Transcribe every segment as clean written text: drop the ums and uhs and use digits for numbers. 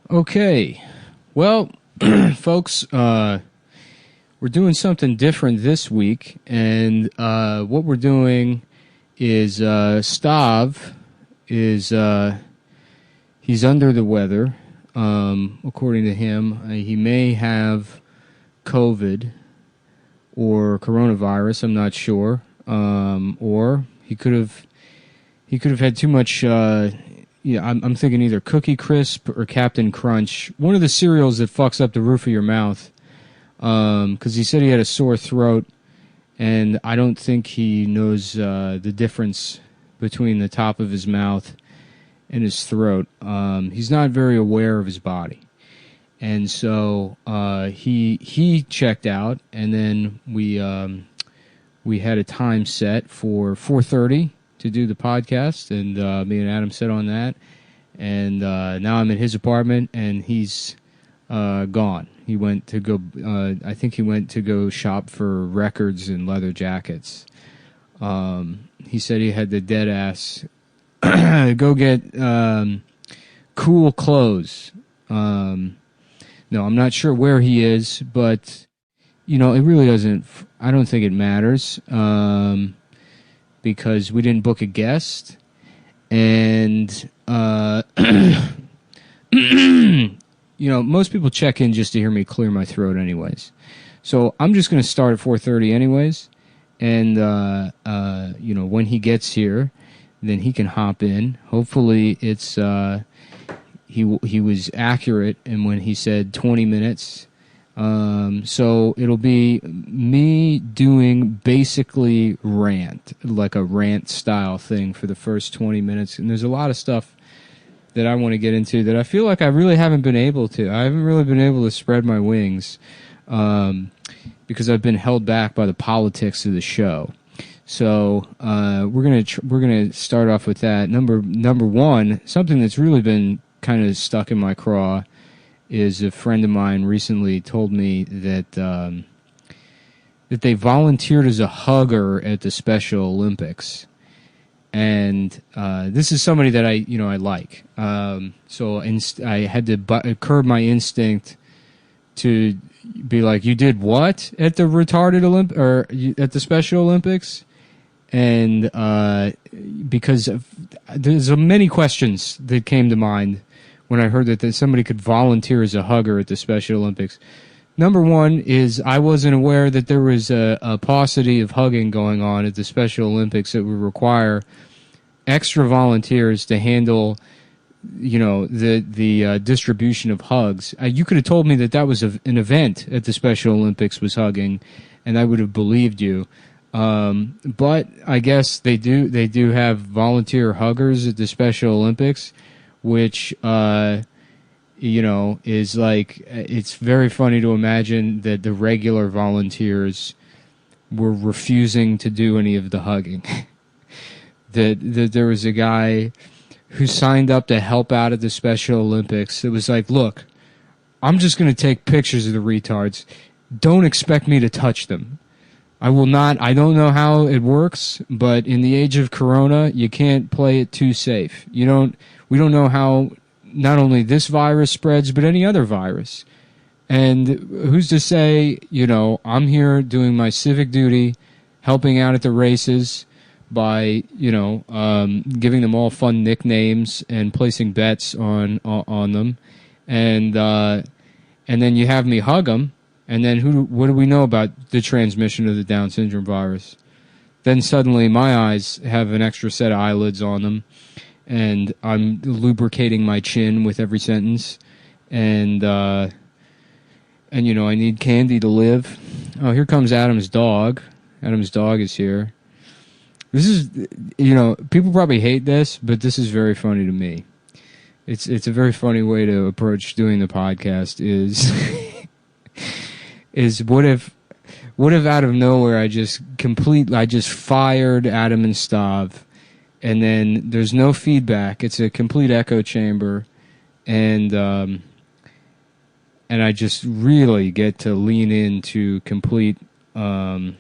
Okay. Well, folks, we're doing something different this week, and what we're doing is Stav is he's under the weather. According to him, he may have COVID or coronavirus. I'm not sure, or he could have had too much. I'm thinking either Cookie Crisp or Captain Crunch, one of the cereals that fucks up the roof of your mouth. Because he said he had a sore throat, and I don't think he knows the difference between the top of his mouth and his throat. He's not very aware of his body, and so he checked out, and then we had a time set for 4:30 to do the podcast, and me and Adam sat on that, and now I'm at his apartment, and he's gone. He went to go. I think he went to go shop for records and leather jackets. He said he had the dead ass go get cool clothes. No, I'm not sure where he is, but it really doesn't. I don't think it matters because we didn't book a guest, and most people check in just to hear me clear my throat anyways. So I'm just going to start at 4:30 anyways. And, when he gets here, then he can hop in. Hopefully it's, he was accurate and when he said 20 minutes. So it'll be me doing basically like a rant style thing for the first 20 minutes. And there's a lot of stuff that I want to get into that I feel like I really haven't been able to. I haven't really been able to spread my wings because I've been held back by the politics of the show. So we're gonna start off with that. Number one, something that's really been kind of stuck in my craw is a friend of mine recently told me that that they volunteered as a hugger at the Special Olympics. And this is somebody that I like. So I had to curb my instinct to be like, "You did what at the retarded at the Special Olympics?" And because there's many questions that came to mind when I heard that somebody could volunteer as a hugger at the Special Olympics. Number one is I wasn't aware that there was a paucity of hugging going on at the Special Olympics that would require extra volunteers to handle, the distribution of hugs. You could have told me that was an event at the Special Olympics was hugging, and I would have believed you. But I guess they do have volunteer huggers at the Special Olympics, which is like, it's very funny to imagine that the regular volunteers were refusing to do any of the hugging. that there was a guy who signed up to help out at the Special Olympics. It was like, look, I'm just going to take pictures of the retards. Don't expect me to touch them. I will not. I don't know how it works, but in the age of Corona, you can't play it too safe. We don't know how not only this virus spreads, but any other virus. And who's to say, I'm here doing my civic duty, helping out at the races by, giving them all fun nicknames and placing bets on them. And then you have me hug them. And then what do we know about the transmission of the Down syndrome virus? Then suddenly my eyes have an extra set of eyelids on them, and I'm lubricating my chin with every sentence, and I need candy to live. Oh, here comes Adam's dog. Adam's dog is here. This is, people probably hate this, but this is very funny to me. It's a very funny way to approach doing the podcast is what if out of nowhere I just fired Adam and Stav, and then there's no feedback. It's a complete echo chamber, and I just really get to lean into complete. I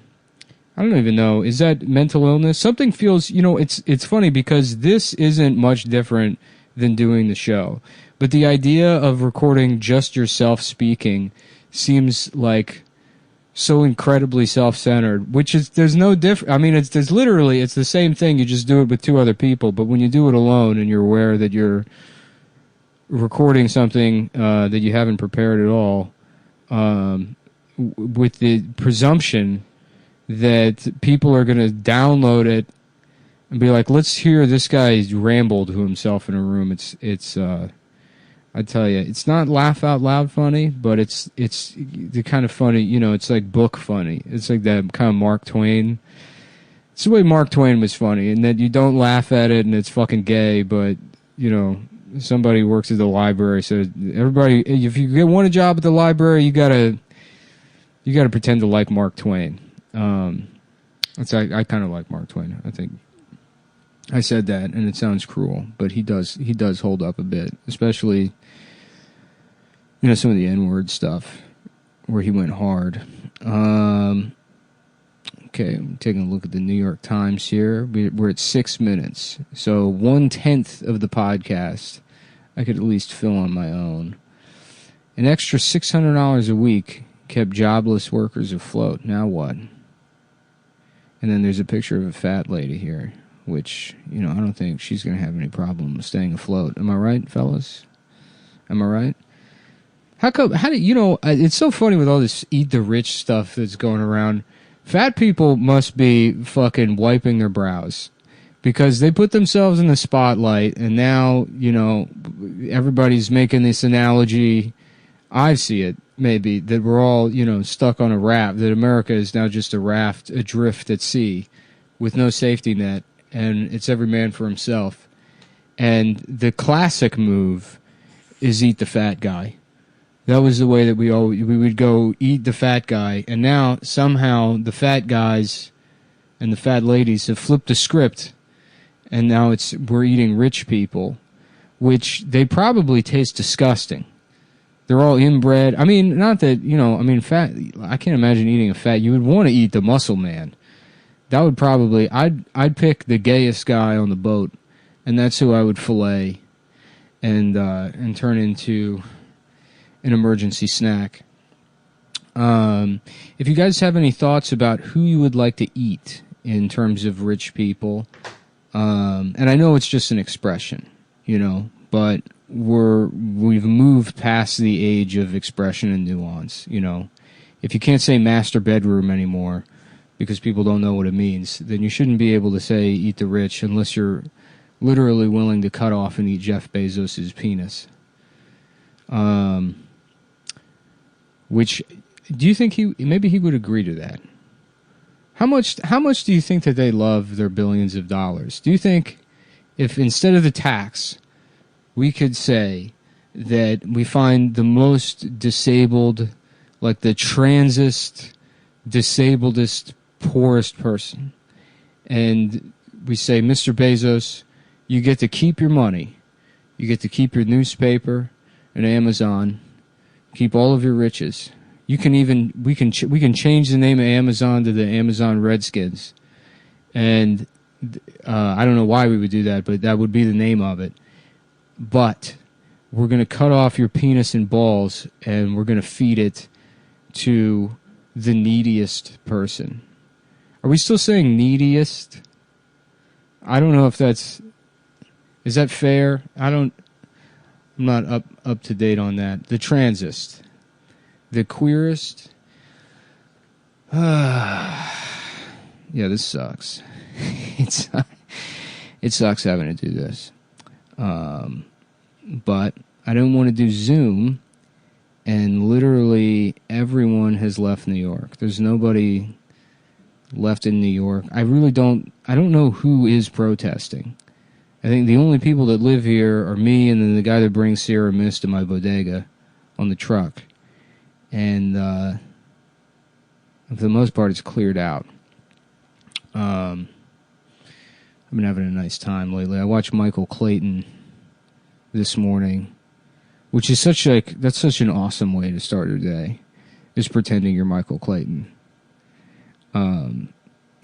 don't even know. Is that mental illness? Something feels. It's funny because this isn't much different than doing the show. But the idea of recording just yourself speaking seems like so incredibly self-centered, which is, there's no difference. I mean, it's the same thing. You just do it with two other people. But when you do it alone and you're aware that you're recording something that you haven't prepared at all, with the presumption that people are going to download it and be like, let's hear this guy ramble to himself in a room. It's I tell you, it's not laugh out loud funny, but it's the kind of funny, you know, it's like book funny. It's like that kind of Mark Twain. It's the way Mark Twain was funny, and that you don't laugh at it and it's fucking gay, but, you know, somebody who works at the library, so everybody, if you want a job at the library, you gotta pretend to like Mark Twain. I kind of like Mark Twain. I think I said that, and it sounds cruel, but he does hold up a bit, especially, you know, some of the N-word stuff where he went hard. Okay, I'm taking a look at the New York Times here. We're at 6 minutes, so 1/10 of the podcast I could at least fill on my own. An extra $600 a week kept jobless workers afloat. Now what? And then there's a picture of a fat lady here, which, you know, I don't think she's going to have any problem staying afloat. Am I right, fellas? Am I right? How do you know, it's so funny with all this eat the rich stuff that's going around. Fat people must be fucking wiping their brows because they put themselves in the spotlight, and now, you know, everybody's making this analogy. I see it, maybe, that we're all, you know, stuck on a raft, that America is now just a raft adrift at sea with no safety net, and it's every man for himself. And the classic move is eat the fat guy. That was the way that we would go eat the fat guy, and now somehow the fat guys and the fat ladies have flipped the script, and now we're eating rich people, which they probably taste disgusting. They're all inbred. I mean, not that, you know, I mean, fat, I can't imagine eating a fat. You would want to eat the muscle man. That would probably, I'd pick the gayest guy on the boat, and that's who I would fillet and turn into an emergency snack. If you guys have any thoughts about who you would like to eat in terms of rich people, and I know it's just an expression, you know, but we've moved past the age of expression and nuance, you know. If you can't say master bedroom anymore because people don't know what it means, then you shouldn't be able to say eat the rich unless you're literally willing to cut off and eat Jeff Bezos' penis. Which, do you think maybe he would agree to that? How much do you think that they love their billions of dollars? Do you think if instead of the tax, we could say that we find the most disabled, like the transest, disabledest, poorest person, and we say, Mr. Bezos, you get to keep your money, you get to keep your newspaper and Amazon, keep all of your riches. You can even we can change the name of Amazon to the Amazon Redskins, and I don't know why we would do that, but that would be the name of it. But we're going to cut off your penis and balls, and we're going to feed it to the neediest person. Are we still saying neediest? I don't know if is that fair? I'm not up to date on that. The transist. The queerest. Yeah, this sucks. It sucks having to do this. But I don't want to do Zoom, and literally everyone has left New York. There's nobody left in New York. I don't know who is protesting. I think the only people that live here are me and then the guy that brings Sierra Mist to my bodega on the truck. And for the most part, it's cleared out. I've been having a nice time lately. I watched Michael Clayton this morning, which is such an awesome way to start your day, is pretending you're Michael Clayton.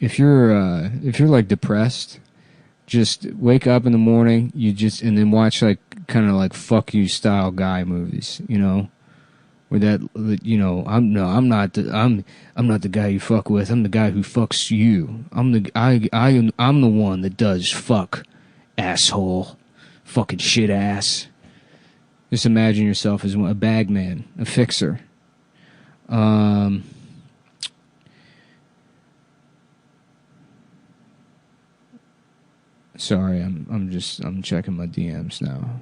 If you're like depressed, just wake up in the morning, and then watch like kind of like fuck you style guy movies, you know, where that, you know, I'm not the guy you fuck with. I'm the guy who fucks you. I'm the one that does fuck, asshole, fucking shit ass. Just imagine yourself as a bagman, a fixer. Sorry, I'm checking my DMs now.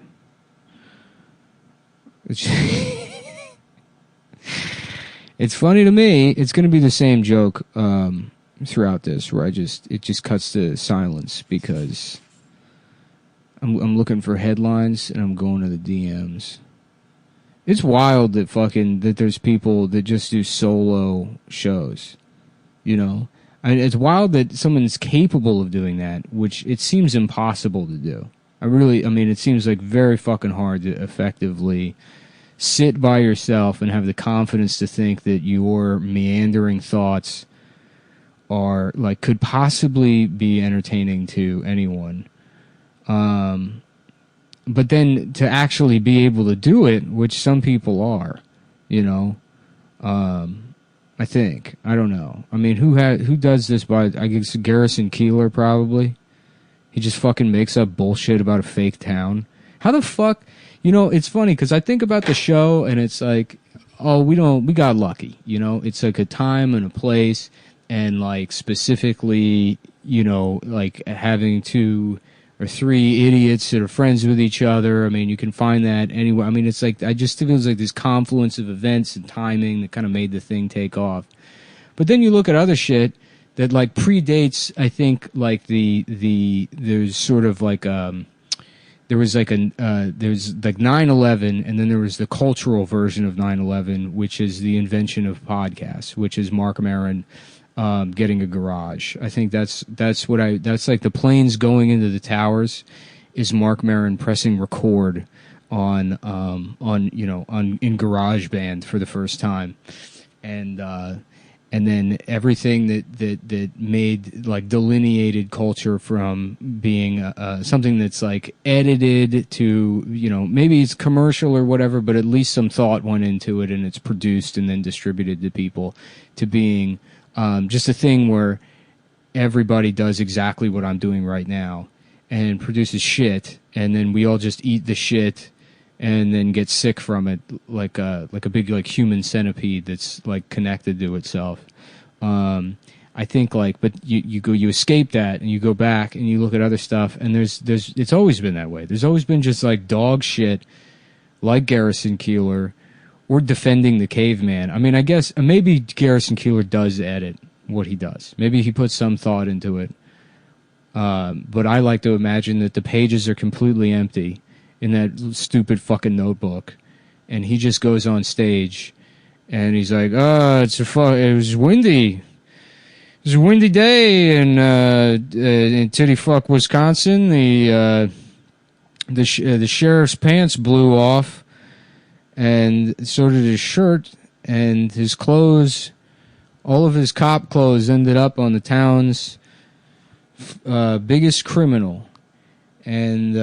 It's funny to me. It's going to be the same joke throughout this, where it just cuts to silence because I'm looking for headlines and I'm going to the DMs. It's wild that there's people that just do solo shows, you know. It's wild that someone's capable of doing that, which it seems impossible to do. It seems like very fucking hard to effectively sit by yourself and have the confidence to think that your meandering thoughts are like could possibly be entertaining to anyone. But then to actually be able to do it, which some people are, you know, I think. I don't know. I mean, who does this by, I guess Garrison Keillor probably. He just fucking makes up bullshit about a fake town. How the fuck, you know, it's funny because I think about the show and it's like, oh, we got lucky, you know? It's like a time and a place and like specifically, you know, like having 2 or 3 idiots that are friends with each other. I mean, you can find that anywhere. I mean, it's like, I just feels like this confluence of events and timing that kind of made the thing take off. But then you look at other shit that like predates, I think, like there's sort of like, there's like 9/11, and then there was the cultural version of 9/11, which is the invention of podcasts, which is Marc Maron getting a garage. I think that's like the planes going into the towers is Marc Maron pressing record on in GarageBand for the first time, and then everything that made like delineated culture from being something that's like edited to, you know, maybe it's commercial or whatever, but at least some thought went into it and it's produced and then distributed to people, to being just a thing where everybody does exactly what I'm doing right now and produces shit, and then we all just eat the shit and then get sick from it, like a big like human centipede that's like connected to itself. I think like, but you escape that and you go back and you look at other stuff, and there's it's always been that way. There's always been just like dog shit, like Garrison Keillor, or defending the caveman. I mean, I guess maybe Garrison Keillor does edit what he does. Maybe he puts some thought into it. But I like to imagine that the pages are completely empty in that stupid fucking notebook, and he just goes on stage and he's like, it was windy. It was a windy day in titty fuck Wisconsin. The sheriff's pants blew off, and so did his shirt, and his clothes, all of his cop clothes ended up on the town's biggest criminal, and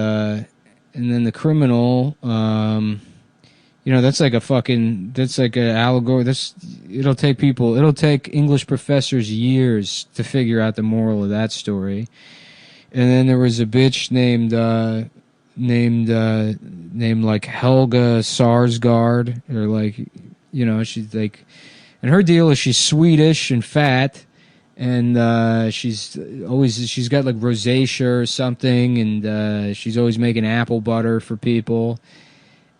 then the criminal, that's like an allegory. It'll take English professors years to figure out the moral of that story. And then there was a bitch named like Helga Sarsgaard, or like, you know, she's like, and her deal is she's Swedish and fat, and she's got like rosacea or something, and she's always making apple butter for people.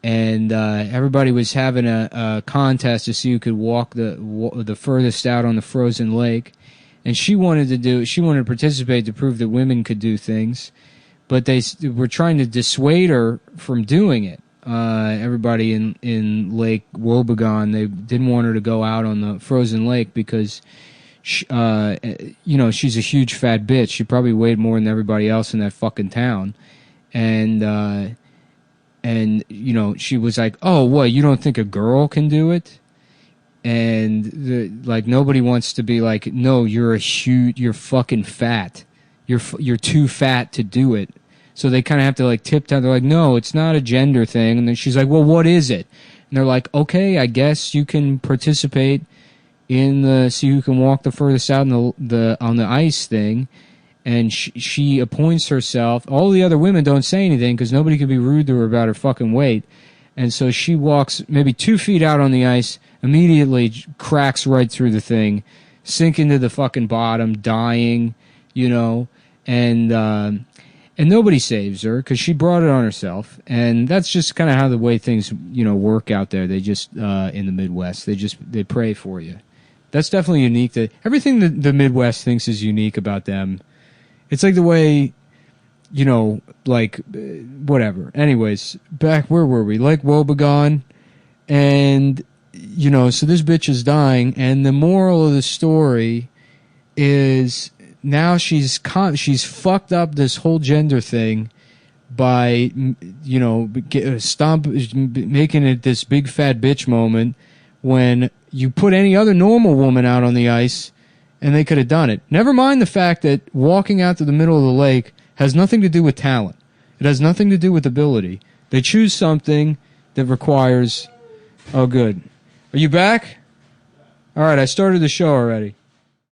And everybody was having a contest to see who could walk the furthest out on the frozen lake. And she wanted to participate to prove that women could do things, but they were trying to dissuade her from doing it. Everybody in Lake Wobegon, they didn't want her to go out on the frozen lake because, she's a huge fat bitch. She probably weighed more than everybody else in that fucking town. And she was like, "Oh, what? You don't think a girl can do it?" And nobody wants to be like, "No, you're fucking fat. You're too fat to do it. So they kind of have to like tiptoe. They're like, no, it's not a gender thing. And then she's like, well, what is it? And they're like, okay, I guess you can participate in so you can walk the furthest out on the ice thing. And she appoints herself. All the other women don't say anything because nobody could be rude to her about her fucking weight. And so she walks maybe 2 feet out on the ice, immediately cracks right through the thing, sinking to the fucking bottom, dying, you know, and nobody saves her because she brought it on herself. And that's just kind of how the way things, you know, work out there. They just in the Midwest, they pray for you. That's definitely unique. That everything that the Midwest thinks is unique about them. It's like the way, you know, like, whatever. Anyways, back, where were we? Like Wobegon. And, you know, so this bitch is dying. And the moral of the story is now she's fucked up this whole gender thing by, you know, making it this big fat bitch moment when you put any other normal woman out on the ice and they could have done it. Never mind the fact that walking out to the middle of the lake has nothing to do with talent. It has nothing to do with ability. They choose something that requires... Oh, good. Are you back? All right, I started the show already.